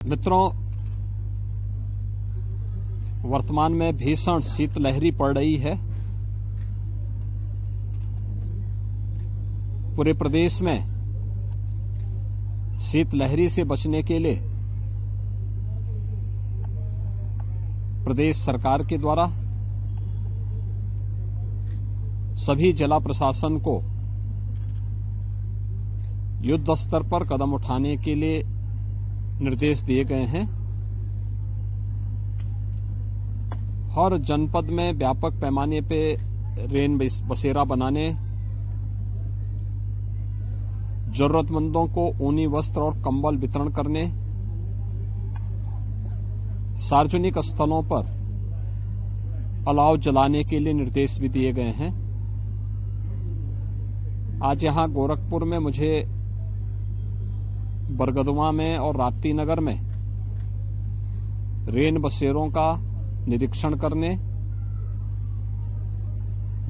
मित्रों, वर्तमान में भीषण शीतलहरी पड़ रही है। पूरे प्रदेश में शीतलहरी से बचने के लिए प्रदेश सरकार के द्वारा सभी जिला प्रशासन को युद्ध स्तर पर कदम उठाने के लिए निर्देश दिए गए हैं। हर जनपद में व्यापक पैमाने पे रेन बसेरा बनाने, जरूरतमंदों को ऊनी वस्त्र और कंबल वितरण करने, सार्वजनिक स्थलों पर अलाव जलाने के लिए निर्देश भी दिए गए हैं। आज यहां गोरखपुर में मुझे बरगदुआ में और राप्ती नगर में रेन बसेरों का निरीक्षण करने,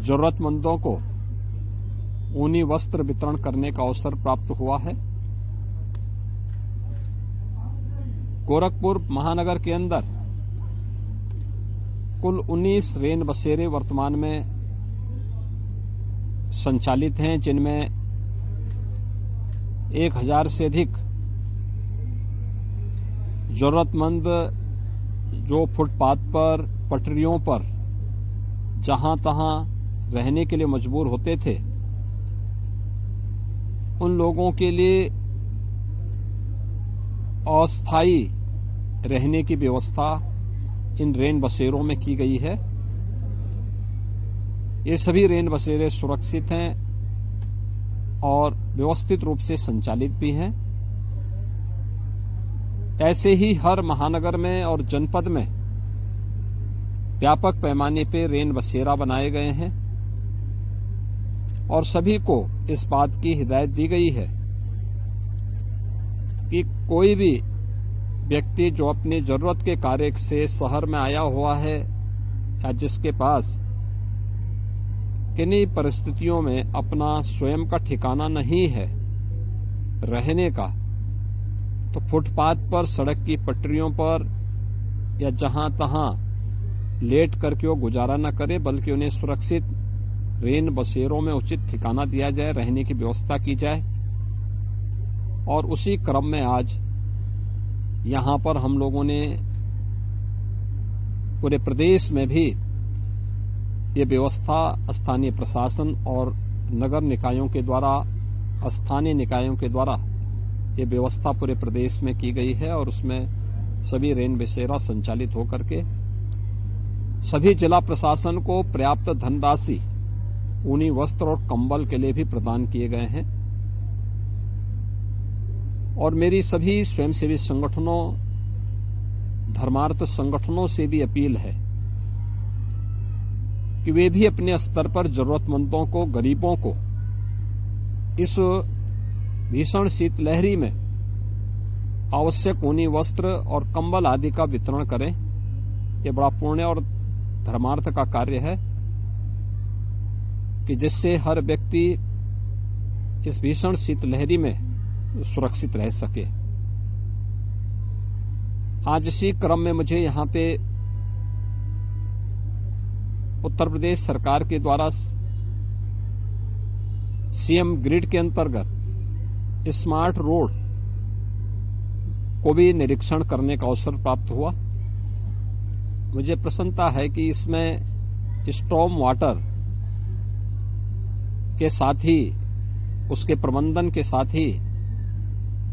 जरूरतमंदों को ऊनी वस्त्र वितरण करने का अवसर प्राप्त हुआ है। गोरखपुर महानगर के अंदर कुल 19 रेन बसेरे वर्तमान में संचालित हैं, जिनमें 1000 से अधिक जरूरतमंद जो फुटपाथ पर, पटरियों पर जहां तहां रहने के लिए मजबूर होते थे, उन लोगों के लिए अस्थायी रहने की व्यवस्था इन रेन बसेरों में की गई है। ये सभी रेन बसेरे सुरक्षित हैं और व्यवस्थित रूप से संचालित भी हैं। ऐसे ही हर महानगर में और जनपद में व्यापक पैमाने पर रेन बसेरा बनाए गए हैं और सभी को इस बात की हिदायत दी गई है कि कोई भी व्यक्ति जो अपनी जरूरत के कार्य से शहर में आया हुआ है या जिसके पास किन्हीं परिस्थितियों में अपना स्वयं का ठिकाना नहीं है रहने का, तो फुटपाथ पर, सड़क की पटरियों पर या जहां तहां लेट करके वो गुजारा न करे, बल्कि उन्हें सुरक्षित रेन बसेरों में उचित ठिकाना दिया जाए, रहने की व्यवस्था की जाए। और उसी क्रम में आज यहां पर हम लोगों ने पूरे प्रदेश में भी ये व्यवस्था स्थानीय प्रशासन और नगर निकायों के द्वारा, स्थानीय निकायों के द्वारा ये व्यवस्था पूरे प्रदेश में की गई है और उसमें सभी रेन बसेरा संचालित होकर के सभी जिला प्रशासन को पर्याप्त धनराशि ऊनी वस्त्र और कंबल के लिए भी प्रदान किए गए हैं। और मेरी सभी स्वयंसेवी संगठनों, धर्मार्थ संगठनों से भी अपील है कि वे भी अपने स्तर पर जरूरतमंदों को, गरीबों को इस भीषण शीतलहरी में आवश्यक ऊनी वस्त्र और कंबल आदि का वितरण करें। ये बड़ा पुण्य और धर्मार्थ का कार्य है कि जिससे हर व्यक्ति इस भीषण शीतलहरी में सुरक्षित रह सके। आज इसी क्रम में मुझे यहां पे उत्तर प्रदेश सरकार के द्वारा सीएम ग्रिड के अंतर्गत स्मार्ट रोड को भी निरीक्षण करने का अवसर प्राप्त हुआ। मुझे प्रसन्नता है कि इसमें स्टॉर्म वाटर के साथ ही, उसके प्रबंधन के साथ ही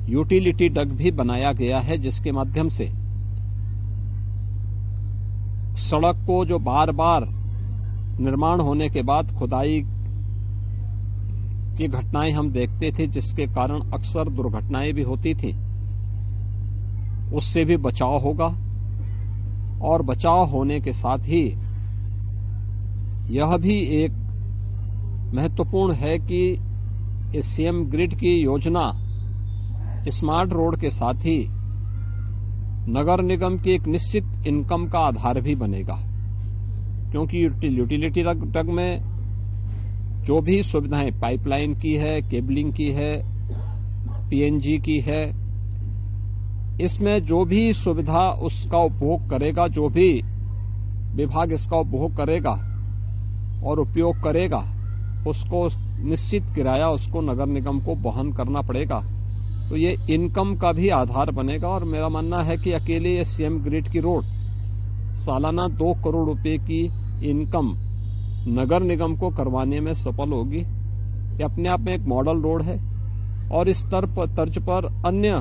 यूटिलिटी डक भी बनाया गया है, जिसके माध्यम से सड़क को, जो बार बार निर्माण होने के बाद खुदाई की घटनाएं हम देखते थे, जिसके कारण अक्सर दुर्घटनाएं भी होती थी, उससे भी बचाव होगा। और बचाव होने के साथ ही यह भी एक महत्वपूर्ण है कि इस सीएम ग्रिड की योजना स्मार्ट रोड के साथ ही नगर निगम की एक निश्चित इनकम का आधार भी बनेगा, क्योंकि यूटिलिटी डग में जो भी सुविधाएं पाइपलाइन की है, केबलिंग की है, पीएनजी की है, इसमें जो भी सुविधा उसका उपभोग करेगा, जो भी विभाग इसका उपभोग करेगा और उपयोग करेगा, उसको निश्चित किराया उसको नगर निगम को वहन करना पड़ेगा। तो ये इनकम का भी आधार बनेगा। और मेरा मानना है कि अकेले ये सीएम ग्रिड की रोड सालाना 2 करोड़ रुपए की इनकम नगर निगम को करवाने में सफल होगी। ये अपने आप में एक मॉडल रोड है और इस तर्ज पर अन्य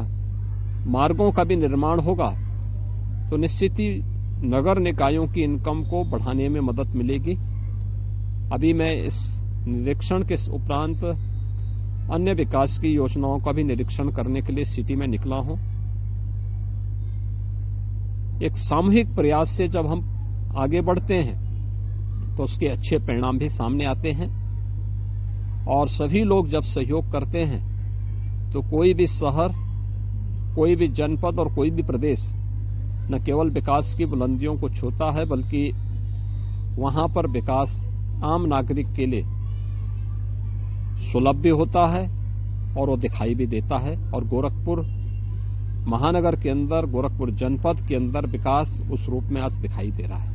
मार्गों का भी निर्माण होगा तो निश्चित ही नगर निकायों की इनकम को बढ़ाने में मदद मिलेगी। अभी मैं इस निरीक्षण के उपरांत अन्य विकास की योजनाओं का भी निरीक्षण करने के लिए सिटी में निकला हूं। एक सामूहिक प्रयास से जब हम आगे बढ़ते हैं तो उसके अच्छे परिणाम भी सामने आते हैं और सभी लोग जब सहयोग करते हैं तो कोई भी शहर, कोई भी जनपद और कोई भी प्रदेश न केवल विकास की बुलंदियों को छूता है बल्कि वहां पर विकास आम नागरिक के लिए सुलभ भी होता है और वो दिखाई भी देता है। और गोरखपुर महानगर के अंदर, गोरखपुर जनपद के अंदर विकास उस रूप में आज दिखाई दे रहा है।